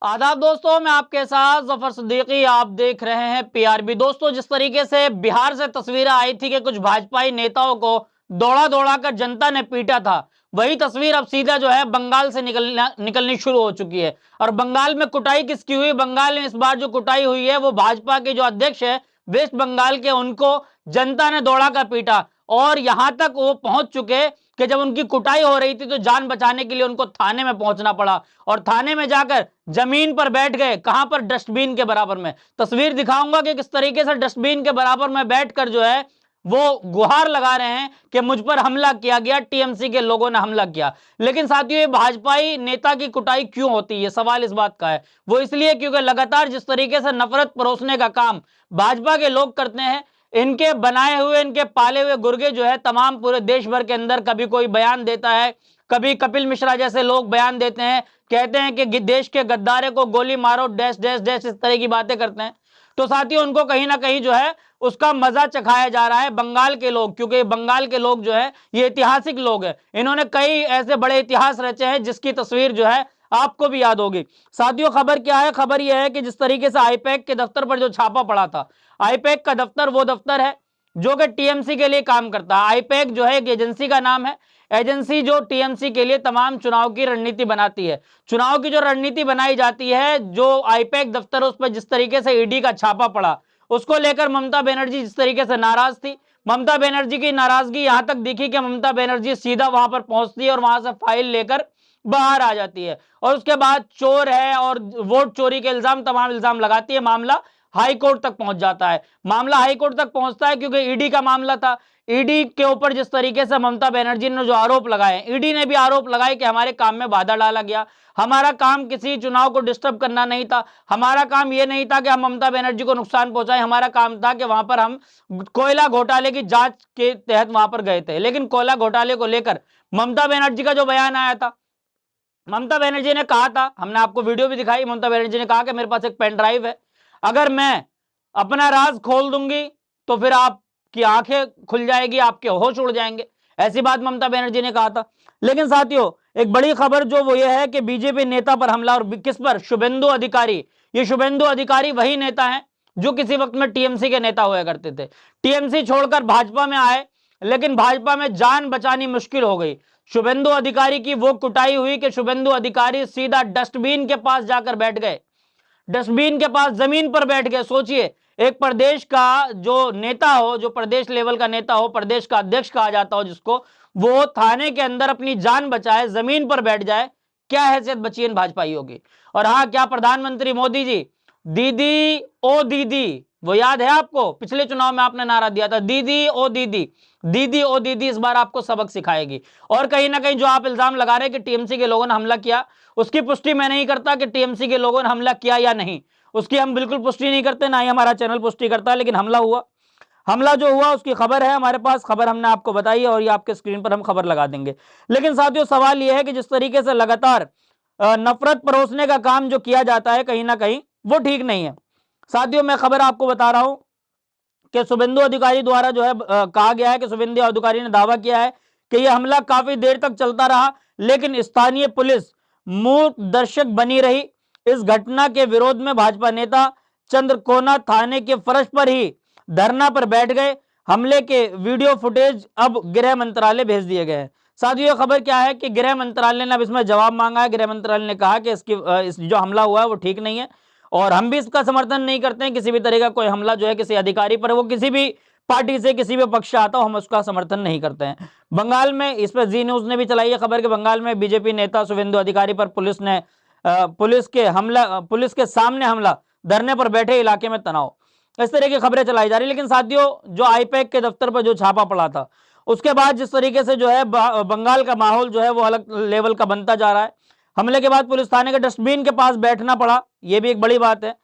आदाब दोस्तों, मैं आपके साथ जफर सिद्दीकी। आप देख रहे हैं पीआरबी। दोस्तों, जिस तरीके से बिहार से तस्वीरें आई थी कि कुछ भाजपाई नेताओं को दौड़ा दौड़ा कर जनता ने पीटा था, वही तस्वीर अब सीधा जो है बंगाल से निकलनी शुरू हो चुकी है। और बंगाल में कुटाई किसकी हुई? बंगाल में इस बार जो कुटाई हुई है वो भाजपा के जो अध्यक्ष है वेस्ट बंगाल के, उनको जनता ने दौड़ा कर पीटा। और यहां तक वो पहुंच चुके कि जब उनकी कुटाई हो रही थी तो जान बचाने के लिए उनको थाने में पहुंचना पड़ा, और थाने में जाकर जमीन पर बैठ गए। कहां पर? डस्टबिन के बराबर में। तस्वीर दिखाऊंगा कि किस तरीके से डस्टबिन के बराबर में बैठकर जो है वो गुहार लगा रहे हैं कि मुझ पर हमला किया गया, टीएमसी के लोगों ने हमला किया। लेकिन साथियों, ये भाजपाई नेता की कुटाई क्यों होती है? सवाल इस बात का है। वो इसलिए क्योंकि लगातार जिस तरीके से नफरत परोसने का काम भाजपा के लोग करते हैं, इनके बनाए हुए, इनके पाले हुए गुर्गे जो है तमाम पूरे देश भर के अंदर, कभी कोई बयान देता है, कभी कपिल मिश्रा जैसे लोग बयान देते हैं, कहते हैं कि देश के गद्दारे को गोली मारो, डैश डैश डैश, इस तरह की बातें करते हैं। तो साथियों, उनको कहीं ना कहीं जो है उसका मजा चखाया जा रहा है बंगाल के लोग, क्योंकि बंगाल के लोग जो है ये ऐतिहासिक लोग हैं। इन्होंने कई ऐसे बड़े इतिहास रचे हैं जिसकी तस्वीर जो है आपको भी याद होगी। साथियों, खबर क्या है? खबर यह है कि जिस तरीके से आईपैक के दफ्तर पर जो छापा पड़ा था, आईपैक का दफ्तर वो दफ्तर है जो कि टीएमसी के लिए काम करता है। आईपैक जो है एक एजेंसी का नाम है, एजेंसी जो टीएमसी के लिए तमाम चुनाव की रणनीति बनाती है। चुनाव की जो रणनीति बनाई जाती है, जो आईपैक दफ्तर, उस पर जिस तरीके से ईडी का छापा पड़ा, उसको लेकर ममता बनर्जी जिस तरीके से नाराज थी, ममता बनर्जी की नाराजगी यहां तक दिखी कि ममता बनर्जी सीधा वहां पर पहुंचती है और वहां से फाइल लेकर बाहर आ जाती है, और उसके बाद चोर है और वोट चोरी के इल्जाम, तमाम इल्जाम लगाती है। मामला हाई कोर्ट तक पहुंच जाता है। मामला हाई कोर्ट तक पहुंचता है क्योंकि ईडी का मामला था। ईडी के ऊपर जिस तरीके से ममता बनर्जी ने जो आरोप लगाए, ईडी ने भी आरोप लगाए कि हमारे काम में बाधा डाला गया। हमारा काम किसी चुनाव को डिस्टर्ब करना नहीं था। हमारा काम यह नहीं था कि हम ममता बनर्जी को नुकसान पहुंचाएं। हमारा काम था कि वहां पर हम कोयला घोटाले की जांच के तहत वहां पर गए थे। लेकिन कोयला घोटाले को लेकर ममता बनर्जी का जो बयान आया था, ममता बनर्जी ने कहा था, हमने आपको वीडियो भी दिखाई, ममता बनर्जी ने कहा कि मेरे पास एक पेन ड्राइव है, अगर मैं अपना राज खोल दूंगी तो फिर आपकी आंखें खुल जाएगी, आपके होश उड़ जाएंगे। ऐसी बात ममता बनर्जी ने कहा था। लेकिन साथियों, एक बड़ी खबर जो वो ये है कि बीजेपी नेता पर हमला, और किस पर? शुभेंदु अधिकारी। ये शुभेंदु अधिकारी वही नेता हैं जो किसी वक्त में टीएमसी के नेता हुआ करते थे। टीएमसी छोड़कर भाजपा में आए, लेकिन भाजपा में जान बचानी मुश्किल हो गई। शुभेंदु अधिकारी की वो कुटाई हुई कि शुभेंदु अधिकारी सीधा डस्टबिन के पास जाकर बैठ गए, डस्टबिन के पास जमीन पर बैठ गए। सोचिए, एक प्रदेश का जो नेता हो, जो प्रदेश लेवल का नेता हो, प्रदेश का अध्यक्ष कहा जाता हो जिसको, वो थाने के अंदर अपनी जान बचाए जमीन पर बैठ जाए, क्या हैसियत बची इन भाजपाइयों की। और हाँ, क्या प्रधानमंत्री मोदी जी दीदी ओ दीदी, वो याद है आपको? पिछले चुनाव में आपने नारा दिया था, दीदी ओ दीदी, दीदी ओ दीदी इस बार आपको सबक सिखाएगी। और कहीं ना कहीं जो आप इल्जाम लगा रहे हैं कि टीएमसी के लोगों ने हमला किया, उसकी पुष्टि मैं नहीं करता कि टीएमसी के लोगों ने हमला किया या नहीं, उसकी हम बिल्कुल पुष्टि नहीं करते, ना ही हमारा चैनल पुष्टि करता है। लेकिन हमला हुआ, हमला जो हुआ उसकी खबर है हमारे पास, खबर हमने आपको बताई है और ये आपके स्क्रीन पर हम खबर लगा देंगे। लेकिन साथियों, सवाल यह है कि जिस तरीके से लगातार नफरत परोसने का काम जो किया जाता है, कहीं ना कहीं वो ठीक नहीं है। साथियों, मैं खबर आपको बता रहा हूं कि शुभेंदु अधिकारी द्वारा जो है कहा गया है कि शुभेंदु अधिकारी ने दावा किया है कि यह हमला काफी देर तक चलता रहा, लेकिन स्थानीय पुलिस मूक दर्शक बनी रही। इस घटना के विरोध में भाजपा नेता चंद्रकोना थाने के फर्श पर ही धरना पर बैठ गए। हमले के वीडियो फुटेज अब गृह मंत्रालय भेज दिए गए हैं। साथियों, खबर क्या है कि गृह मंत्रालय ने अब इसमें जवाब मांगा है। गृह मंत्रालय ने कहा कि इस जो हमला हुआ है वो ठीक नहीं है, और हम भी इसका समर्थन नहीं करते हैं। किसी भी तरह का कोई हमला जो है किसी अधिकारी पर, वो किसी भी पार्टी से, किसी भी पक्ष से आता हो, हम उसका समर्थन नहीं करते हैं। बंगाल में इस पर जी न्यूज ने भी चलाई है खबर कि बंगाल में बीजेपी नेता शुभेंदु अधिकारी पर पुलिस के सामने हमला, धरने पर बैठे इलाके में तनाव, इस तरह की खबरें चलाई जा रही। लेकिन साथियों, जो आईपैक के दफ्तर पर जो छापा पड़ा था, उसके बाद जिस तरीके से जो है बंगाल का माहौल जो है वो अलग लेवल का बनता जा रहा है। हमले के बाद पुलिस थाने के डस्टबिन के पास बैठना पड़ा, यह भी एक बड़ी बात है।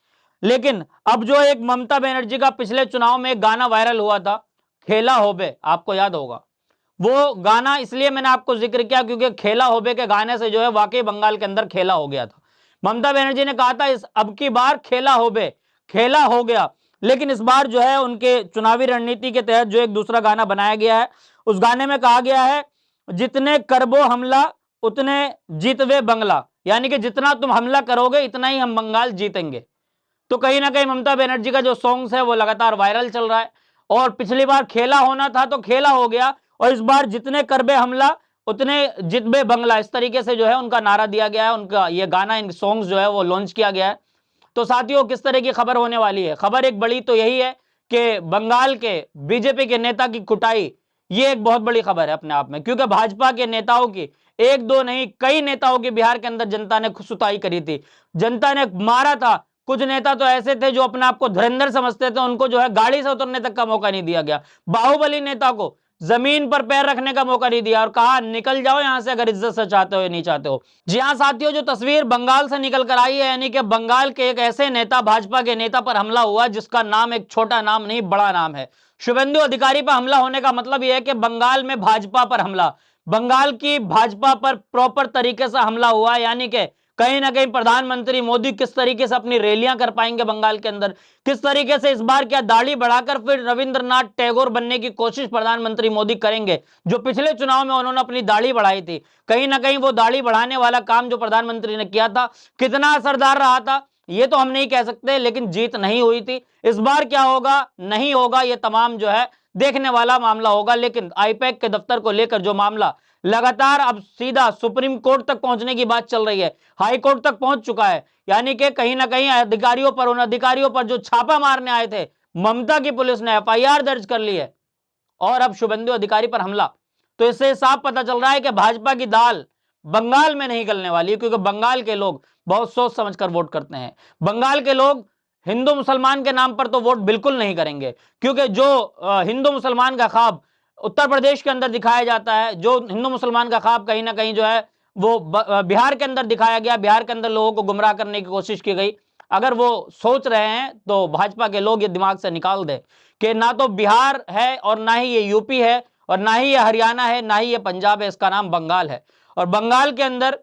लेकिन अब जो एक ममता बनर्जी का पिछले चुनाव में एक गाना वायरल हुआ था, खेला होबे, आपको याद होगा वो गाना, इसलिए मैंने आपको जिक्र किया क्योंकि खेला होबे के गाने से जो है वाकई बंगाल के अंदर खेला हो गया था। ममता बनर्जी ने कहा था इस अब की बार खेला होबे, खेला हो गया। लेकिन इस बार जो है उनके चुनावी रणनीति के तहत जो एक दूसरा गाना बनाया गया है, उस गाने में कहा गया है, जितने करबो हमला उतने जीतवे बंगला। यानी कि जितना तुम हमला करोगे इतना ही हम बंगाल जीतेंगे। तो कहीं ना कहीं ममता बनर्जी का जो सॉन्ग्स है वो लगातार वायरल चल रहा है, और पिछली बार खेला होना था तो खेला हो गया, और इस बार जितने करबे हमला उतने जितबे बंगला, इस तरीके से जो है उनका नारा दिया गया है, उनका ये गाना, इन सॉन्ग्स जो है वो लॉन्च किया गया है। तो साथियों, किस तरह की खबर होने वाली है? खबर एक बड़ी तो यही है कि बंगाल के बीजेपी के नेता की कुटाई, ये एक बहुत बड़ी खबर है अपने आप में, क्योंकि भाजपा के नेताओं की एक दो नहीं कई नेताओं की बिहार के अंदर जनता ने सुताई करी थी, जनता ने मारा था। कुछ नेता तो ऐसे थे जो अपने आप को धुरंधर समझते थे, उनको जो है गाड़ी से उतरने तक का मौका नहीं दिया गया। बाहुबली नेता को जमीन पर पैर रखने का मौका नहीं दिया और कहा निकल जाओ यहां से अगर इज्जत से चाहते हो या नहीं चाहते हो। जी हां साथियों, जो तस्वीर बंगाल से निकल कर आई है, यानी कि बंगाल के एक ऐसे नेता, भाजपा के नेता पर हमला हुआ जिसका नाम एक छोटा नाम नहीं बड़ा नाम है। शुभेंदु अधिकारी पर हमला होने का मतलब यह है कि बंगाल में भाजपा पर हमला, बंगाल की भाजपा पर प्रॉपर तरीके से हमला हुआ, यानी कि कहीं ना कहीं प्रधानमंत्री मोदी किस तरीके से अपनी रैलियां कर पाएंगे बंगाल के अंदर, किस तरीके से इस बार क्या दाढ़ी बढ़ाकर फिर रविंद्रनाथ टैगोर बनने की कोशिश प्रधानमंत्री मोदी करेंगे। जो पिछले चुनाव में उन्होंने अपनी दाढ़ी बढ़ाई थी, कहीं ना कहीं वो दाढ़ी बढ़ाने वाला काम जो प्रधानमंत्री ने किया था कितना असरदार रहा था ये तो हम नहीं कह सकते, लेकिन जीत नहीं हुई थी। इस बार क्या होगा नहीं होगा ये तमाम जो है देखने वाला मामला होगा, लेकिन आईपैक के दफ्तर को लेकर जो मामला लगातार अब सीधा सुप्रीम कोर्ट तक पहुंचने की बात चल रही है, हाई कोर्ट तक पहुंच चुका है। यानी कि कहीं ना कहीं अधिकारियों पर, उन अधिकारियों पर जो छापा मारने आए थे, ममता की पुलिस ने एफआईआर दर्ज कर ली है, और अब शुभेंदु अधिकारी पर हमला। तो इससे साफ पता चल रहा है कि भाजपा की दाल बंगाल में नहीं गलने वाली है, क्योंकि बंगाल के लोग बहुत सोच समझकर वोट करते हैं। बंगाल के लोग हिंदू मुसलमान के नाम पर तो वोट बिल्कुल नहीं करेंगे, क्योंकि जो हिंदू मुसलमान का ख्वाब उत्तर प्रदेश के अंदर दिखाया जाता है, जो हिंदू मुसलमान का ख्वाब कहीं ना कहीं जो है वो बिहार के अंदर दिखाया गया, बिहार के अंदर लोगों को गुमराह करने की कोशिश की गई। अगर वो सोच रहे हैं तो भाजपा के लोग ये दिमाग से निकाल दे कि ना तो बिहार है और ना ही ये यूपी है और ना ही ये हरियाणा है, ना ही ये पंजाब है, इसका नाम बंगाल है। और बंगाल के अंदर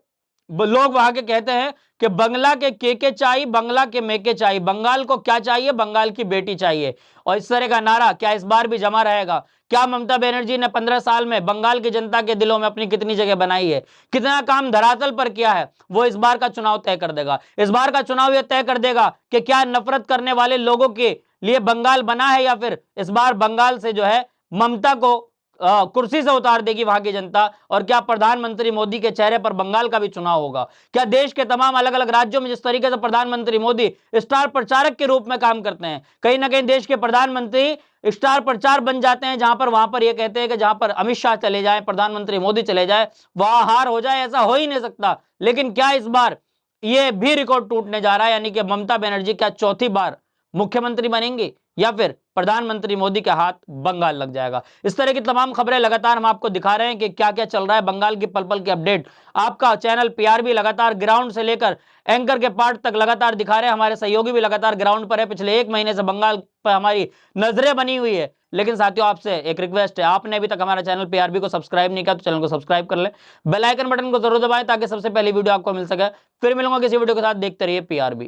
लोग वहां के कहते हैं कि बंगला के चाहिए, बंगला के मेके चाहिए, बंगाल को क्या चाहिए, बंगाल की बेटी चाहिए। और इस तरह का नारा क्या इस बार भी जमा रहेगा? क्या ममता बनर्जी ने 15 साल में बंगाल की जनता के दिलों में अपनी कितनी जगह बनाई है, कितना काम धरातल पर किया है, वो इस बार का चुनाव तय कर देगा। इस बार का चुनाव यह तय कर देगा कि क्या नफरत करने वाले लोगों के लिए बंगाल बना है, या फिर इस बार बंगाल से जो है ममता को कुर्सी से उतार देगी वहां की जनता। और क्या प्रधानमंत्री मोदी के चेहरे पर बंगाल का भी चुनाव होगा? क्या देश के तमाम अलग अलग राज्यों में जिस तरीके से प्रधानमंत्री मोदी स्टार प्रचारक के रूप में काम करते हैं, कहीं ना कहीं देश के प्रधानमंत्री स्टार प्रचार बन जाते हैं, जहां पर वहां पर ये कहते हैं कि जहां पर अमित शाह चले जाए, प्रधानमंत्री मोदी चले जाए, वहां हार हो जाए, ऐसा हो ही नहीं सकता। लेकिन क्या इस बार ये भी रिकॉर्ड टूटने जा रहा है, यानी कि ममता बनर्जी क्या चौथी बार मुख्यमंत्री बनेंगे या फिर प्रधानमंत्री मोदी के हाथ बंगाल लग जाएगा? इस तरह की तमाम खबरें लगातार हम आपको दिखा रहे हैं कि क्या क्या चल रहा है बंगाल की पल पल की अपडेट। आपका चैनल पीआरबी लगातार ग्राउंड से लेकर एंकर के पार्ट तक लगातार दिखा रहे हैं, हमारे सहयोगी भी लगातार ग्राउंड पर है। पिछले 1 महीने से बंगाल पर हमारी नजरें बनी हुई है। लेकिन साथियों, आपसे एक रिक्वेस्ट है, आपने अभी तक हमारा चैनल पीआरबी को सब्सक्राइब नहीं किया तो चैनल को सब्सक्राइब कर ले, बेल आइकन बटन को जरूर दबाएं ताकि सबसे पहले वीडियो आपको मिल सके। फिर मिलूंगा किसी वीडियो के साथ, देखते रहिए पीआरबी।